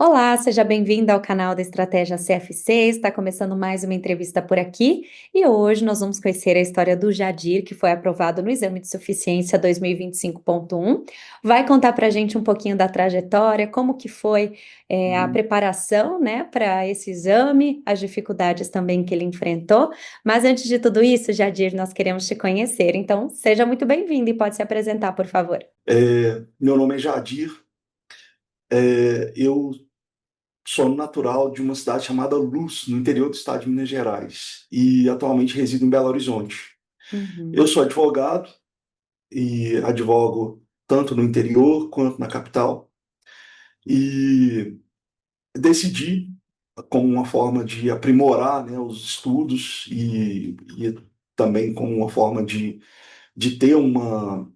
Olá, seja bem-vinda ao canal da Estratégia CFC. Está começando mais uma entrevista por aqui e hoje nós vamos conhecer a história do Jadir, que foi aprovado no Exame de Suficiência 2025.1. Vai contar para a gente um pouquinho da trajetória, como que foi a Uhum. preparação, né, para esse exame, as dificuldades também que ele enfrentou. Mas antes de tudo isso, Jadir, nós queremos te conhecer. Então, seja muito bem-vindo e pode se apresentar, por favor. Meu nome é Jadir, eu sou natural de uma cidade chamada Luz, no interior do estado de Minas Gerais, e atualmente resido em Belo Horizonte. Eu Uhum. sou advogado e advogo tanto no interior quanto na capital, e decidi, como uma forma de aprimorar, né, os estudos e também como uma forma de ter uma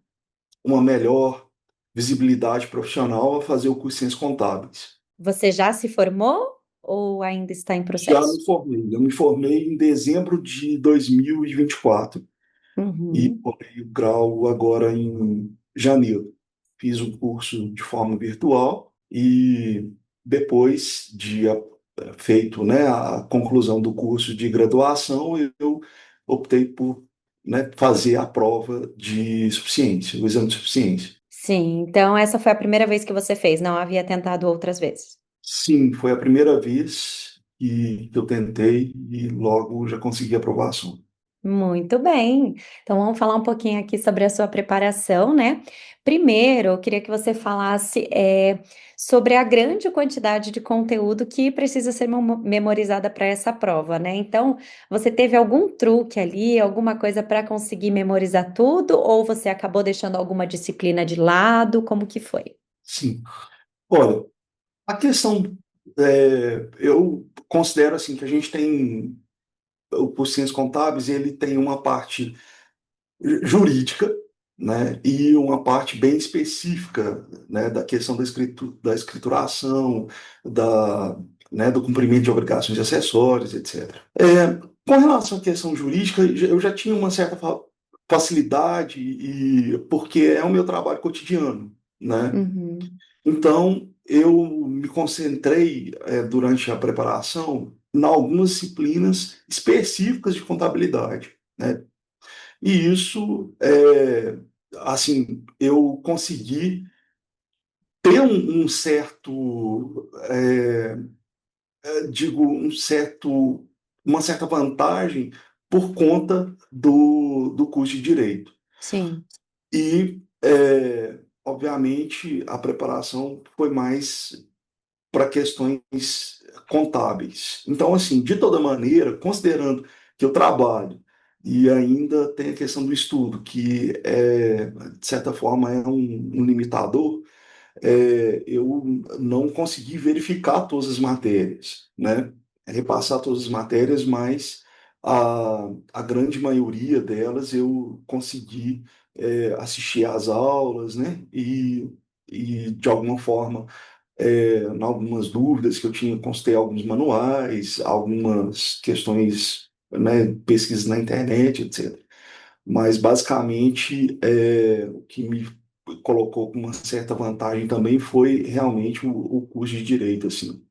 melhor visibilidade profissional, a fazer o curso de Ciências Contábeis. Você já se formou ou ainda está em Já processo? me formei. Eu me formei em dezembro de 2024 e Uhum. formei o grau agora em janeiro. Fiz o curso de forma virtual e depois de feito, né, a conclusão do curso de graduação, eu optei por, né, fazer a prova de suficiência, o exame de suficiência. Sim, então essa foi a primeira vez que você fez, não havia tentado outras vezes? Sim, foi a primeira vez que eu tentei e logo já consegui aprovação. Muito bem. Então vamos falar um pouquinho aqui sobre a sua preparação, né. Primeiro, eu queria que você falasse, sobre a grande quantidade de conteúdo que precisa ser memorizada para essa prova, né. Então, você teve algum truque ali, alguma coisa para conseguir memorizar tudo ou você acabou deixando alguma disciplina de lado, como que foi? Sim. Olha, a questão, eu considero assim que a gente tem o por ciências contábeis, ele tem uma parte jurídica, né, e uma parte bem específica, né, da questão da escrituração, da, né, do cumprimento de obrigações acessórias, etc. Com relação à questão jurídica, eu já tinha uma certa facilidade e porque é o meu trabalho cotidiano, né? Uhum. Então, eu me concentrei, durante a preparação, em algumas disciplinas específicas de contabilidade, né? E isso, assim, eu consegui ter um certo, digo, uma certa vantagem por conta do curso de Direito. Sim, E, obviamente, a preparação foi mais para questões contábeis. Então, assim, de toda maneira, considerando que eu trabalho e ainda tem a questão do estudo, que de certa forma é um limitador, eu não consegui verificar todas as matérias, né? Repassar todas as matérias, mas a grande maioria delas eu consegui assistir às aulas, né? E de alguma forma em algumas dúvidas que eu tinha, consultei alguns manuais, algumas questões, né, pesquisas na internet, etc. Mas, basicamente, o que me colocou com uma certa vantagem também foi realmente o curso de Direito, assim,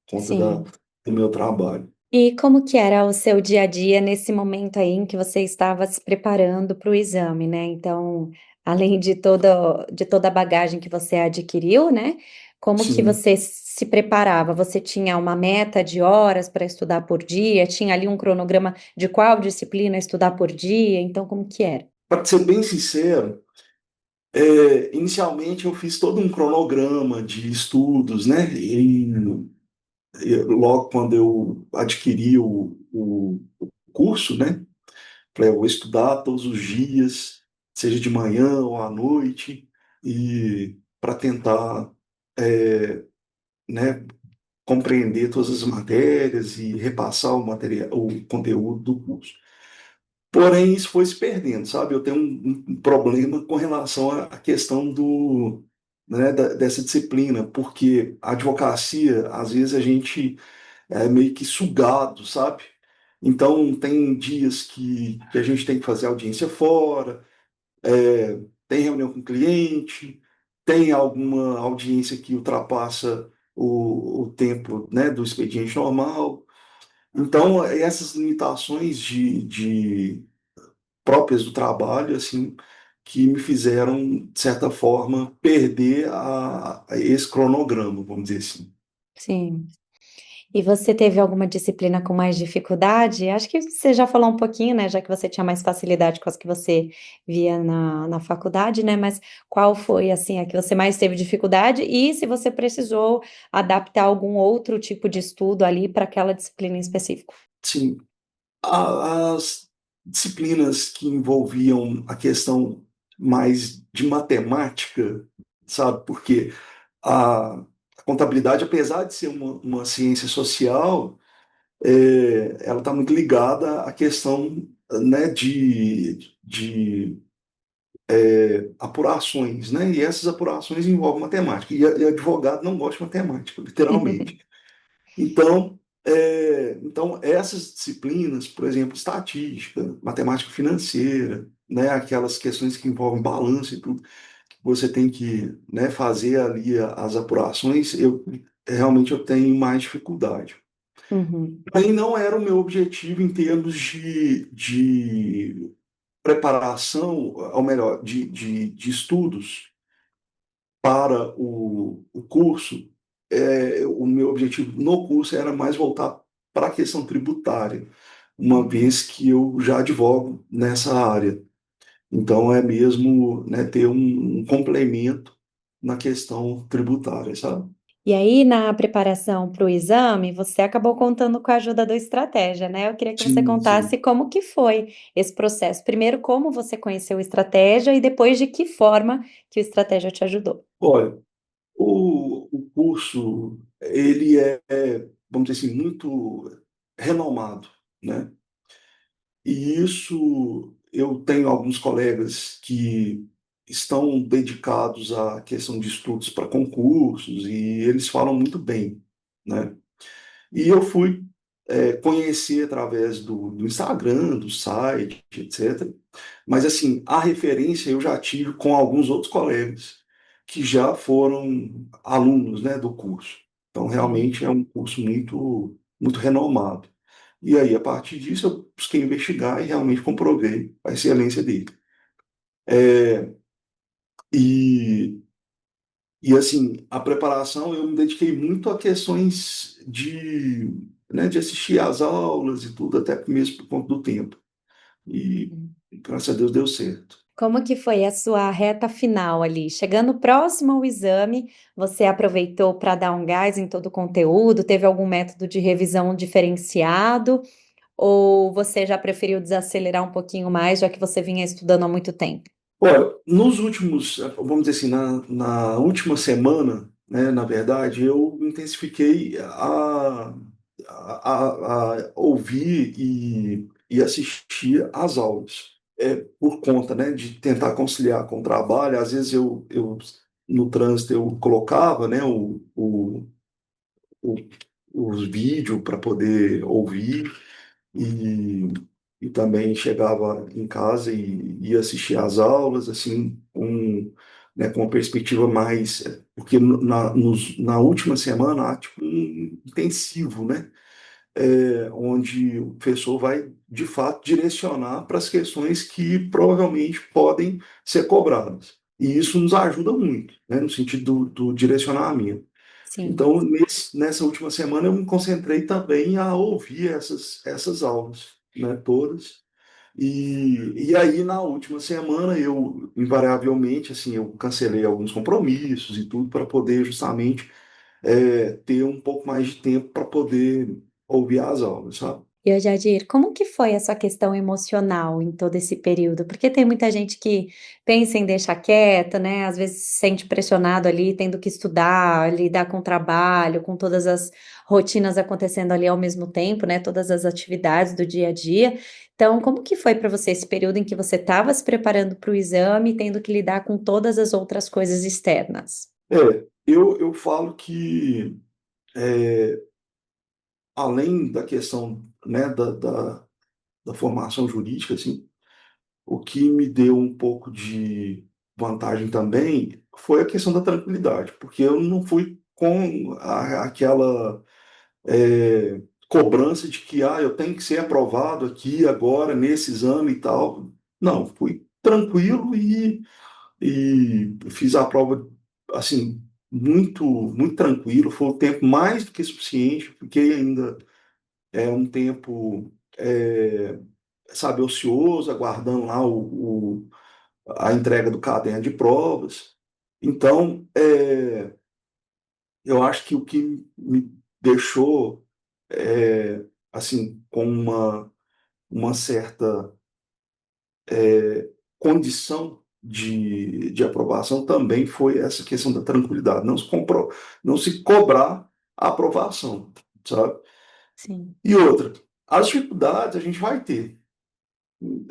por conta sim. do meu trabalho. E como que era o seu dia a dia nesse momento aí em que você estava se preparando para o exame, né? Então, além de toda a bagagem que você adquiriu, né? Como que Sim. você se preparava? Você tinha uma meta de horas para estudar por dia? Tinha ali um cronograma de qual disciplina estudar por dia? Então, como que era? Para ser bem sincero, inicialmente eu fiz todo um cronograma de estudos, né? Logo quando eu adquiri o curso, né? Falei, eu vou estudar todos os dias, seja de manhã ou à noite, e para tentar, né, compreender todas as matérias e repassar o material, o conteúdo do curso. Porém, isso foi se perdendo, sabe? Eu tenho um problema com relação à questão né, dessa disciplina, porque a advocacia, às vezes, a gente é meio que sugado, sabe? Então, tem dias que a gente tem que fazer audiência fora, tem reunião com o cliente, tem alguma audiência que ultrapassa. o tempo, né, do expediente normal. Então, essas limitações próprias do trabalho, assim, que me fizeram, de certa forma, perder esse cronograma, vamos dizer assim. Sim. E você teve alguma disciplina com mais dificuldade? Acho que você já falou um pouquinho, né, já que você tinha mais facilidade com as que você via na faculdade, né, mas qual foi, assim, a que você mais teve dificuldade e se você precisou adaptar algum outro tipo de estudo ali para aquela disciplina em específico? Sim, as disciplinas que envolviam a questão mais de matemática, sabe? Porque a contabilidade, apesar de ser uma ciência social, ela está muito ligada à questão, né, de apurações, né? E essas apurações envolvem matemática. E advogado não gosta de matemática, literalmente. Então essas disciplinas, por exemplo, estatística, matemática financeira, né, aquelas questões que envolvem balanço e tudo, que você tem que, né, fazer ali as apurações, eu tenho mais dificuldade. Uhum, Aí não era o meu objetivo em termos de preparação, ou melhor, de estudos para o curso. O meu objetivo no curso era mais voltar para a questão tributária, uma uhum. vez que eu já advogo nessa área. Então, é mesmo, né, ter um complemento na questão tributária, sabe? E aí, na preparação para o exame, você acabou contando com a ajuda do estratégia, né? Eu queria que você Sim, contasse sim. como que foi esse processo. Primeiro, como você conheceu o estratégia e depois de que forma que o estratégia te ajudou. Olha, o curso, ele vamos dizer assim, muito renomado, né? E isso, eu tenho alguns colegas que estão dedicados à questão de estudos para concursos e eles falam muito bem, né? E eu fui conhecer através do Instagram, do site, etc. Mas, assim, a referência eu já tive com alguns outros colegas que já foram alunos, né, do curso. Então, Sim. realmente é um curso muito, muito renomado. E aí, a partir disso, eu busquei investigar e realmente comprovei a excelência dele. E, e assim, a preparação eu me dediquei muito a questões né, de assistir às aulas e tudo, até mesmo por conta do tempo. E, Uhum. graças a Deus, deu certo. Como que foi a sua reta final ali? Chegando próximo ao exame, você aproveitou para dar um gás em todo o conteúdo? Teve algum método de revisão diferenciado? Ou você já preferiu desacelerar um pouquinho mais, já que você vinha estudando há muito tempo? Olha, nos últimos, vamos dizer assim, na última semana, né, na verdade, eu intensifiquei a ouvir e assistir às aulas. Por conta, né, de tentar conciliar com o trabalho, às vezes no trânsito eu colocava, né, o, os vídeos para poder ouvir, e, e também chegava em casa e ia assistir às aulas, assim, né, com uma perspectiva mais. Porque na última semana há tipo um intensivo, né? Onde o professor vai, de fato, direcionar para as questões que provavelmente podem ser cobradas. E isso nos ajuda muito, né, no sentido do direcionamento. Sim. Então, nessa última semana, eu me concentrei também a ouvir essas aulas, né, todas. E aí, na última semana, eu, invariavelmente, assim, eu cancelei alguns compromissos e tudo para poder justamente ter um pouco mais de tempo para poder ouvir as aulas, sabe? E, ô Jadir, como que foi a sua questão emocional em todo esse período? Porque tem muita gente que pensa em deixar quieto, né, às vezes se sente pressionado ali, tendo que estudar, lidar com o trabalho, com todas as rotinas acontecendo ali ao mesmo tempo, né, todas as atividades do dia a dia. Então, como que foi para você esse período em que você estava se preparando para o exame, tendo que lidar com todas as outras coisas externas? Eu falo que, além da questão, né, da formação jurídica, assim, o que me deu um pouco de vantagem também foi a questão da tranquilidade, porque eu não fui com aquela cobrança de que eu tenho que ser aprovado aqui agora nesse exame e tal. Não, fui tranquilo e fiz a prova assim muito tranquilo. Foi um tempo mais do que suficiente. Fiquei ainda um tempo sabe, ocioso, aguardando lá a entrega do caderno de provas. Então, eu acho que o que me deixou assim com uma certa condição de aprovação também foi essa questão da tranquilidade, não se cobrar a aprovação, sabe? sim, E outra, as dificuldades a gente vai ter.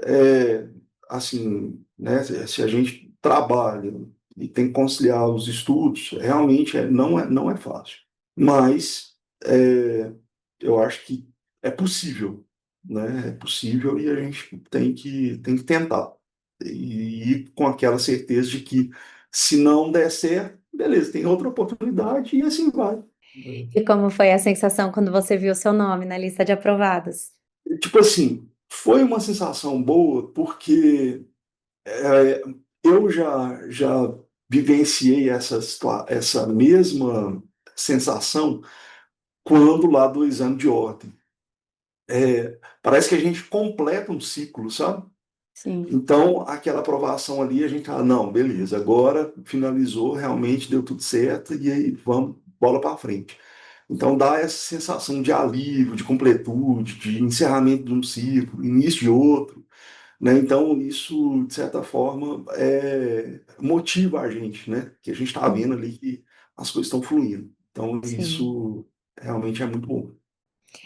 É, assim, né, se a gente trabalha e tem que conciliar os estudos, realmente não é fácil. Mas eu acho que é possível, né? É possível e a gente tem que tentar. E ir com aquela certeza de que se não der certo, beleza, tem outra oportunidade e assim vai. e como foi a sensação quando você viu o seu nome na lista de aprovados? Tipo assim, foi uma sensação boa porque é, eu já vivenciei essa mesma sensação quando lá do exame de ordem. Parece que a gente completa um ciclo, sabe? Sim, Então, aquela aprovação ali, a gente fala, não, beleza, agora finalizou, realmente deu tudo certo, e aí vamos, bola para frente. Então, dá essa sensação de alívio, de completude, de encerramento de um ciclo, início de outro, né? Então, isso, de certa forma, motiva a gente, né? Que a gente está sim, vendo ali que as coisas estão fluindo. Então, sim. isso realmente é muito bom.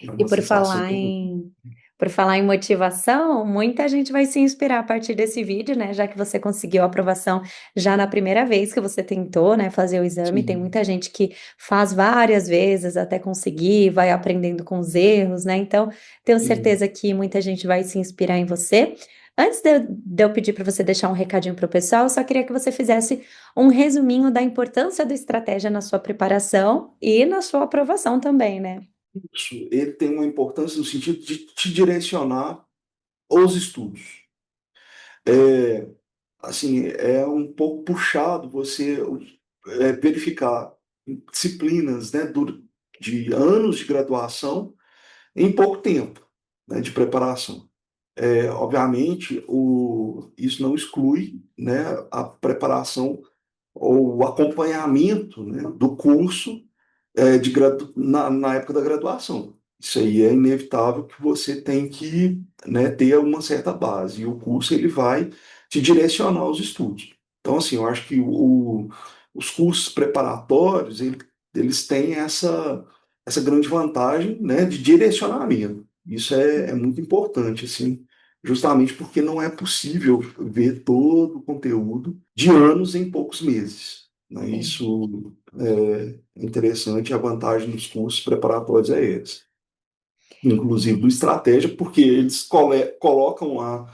É E uma sensação. por falar em motivação, muita gente vai se inspirar a partir desse vídeo, né, já que você conseguiu a aprovação já na primeira vez que você tentou, né, fazer o exame, tem Sim, muita gente que faz várias vezes até conseguir, vai aprendendo com os erros, né, então tenho sim. certeza que muita gente vai se inspirar em você. Antes de eu pedir para você deixar um recadinho para o pessoal, eu só queria que você fizesse um resuminho da importância da estratégia na sua preparação e na sua aprovação também, né. Isso, ele tem uma importância no sentido de te direcionar aos estudos. É, assim, é um pouco puxado você verificar disciplinas, né, de anos de graduação em pouco tempo, né, de preparação. Obviamente, isso não exclui, né, a preparação ou o acompanhamento, né, do curso na época da graduação. Isso aí é inevitável que você tem que, né, ter uma certa base, e o curso ele vai te direcionar aos estudos. Então, assim, eu acho que os cursos preparatórios, eles têm essa grande vantagem, né, de direcionamento. Isso é muito importante, assim, justamente porque não é possível ver todo o conteúdo de anos em poucos meses, né? Sim, Isso é interessante, a vantagem dos cursos preparatórios é essa. Inclusive do estratégia, porque eles colocam lá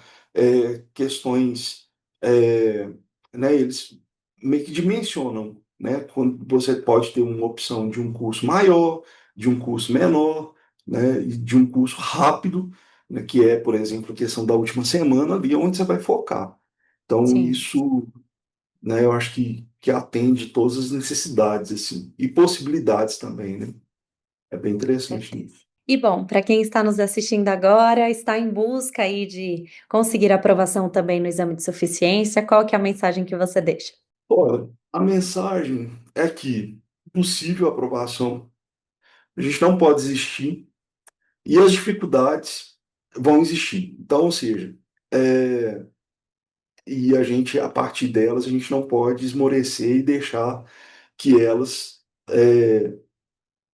questões, é, né, eles meio que dimensionam, né, quando você pode ter uma opção de um curso maior, de um curso menor, né, e de um curso rápido, né, que é, por exemplo, a questão da última semana ali, onde você vai focar. Então, sim, isso, né, eu acho que atende todas as necessidades, assim, e possibilidades também, né? É bem com interessante, né? certeza. E bom, para quem está nos assistindo agora, está em busca aí de conseguir aprovação também no exame de suficiência, qual que é a mensagem que você deixa? Olha, a mensagem é que possível aprovação, a gente não pode desistir e as dificuldades vão existir. Então, ou seja, é, e a gente, a partir delas, a gente não pode esmorecer e deixar que elas,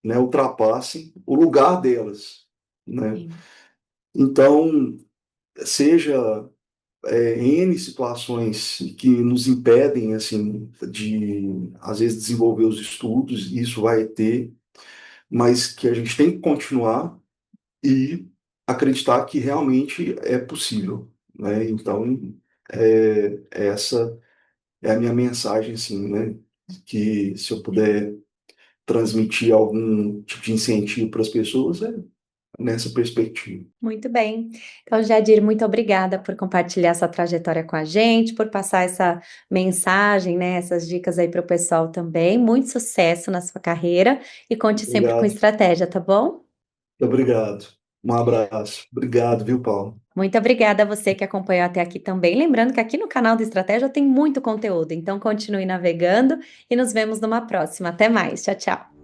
né, ultrapassem o lugar delas, né? Sim, Então, seja N situações que nos impedem, assim, de, às vezes, desenvolver os estudos, isso vai ter, mas que a gente tem que continuar e acreditar que realmente é possível, né? Então, essa é a minha mensagem, assim, né? Que se eu puder transmitir algum tipo de incentivo para as pessoas, é nessa perspectiva. Muito bem. Então, Jadir, muito obrigada por compartilhar essa trajetória com a gente, por passar essa mensagem, né, essas dicas aí para o pessoal também. Muito sucesso na sua carreira e conte sempre com Obrigado, estratégia, tá bom? obrigado. Um abraço. Obrigado, viu, Paulo? Muito obrigada a você que acompanhou até aqui também. Lembrando que aqui no canal do Estratégia tem muito conteúdo, então continue navegando e nos vemos numa próxima. Até mais. Tchau, tchau.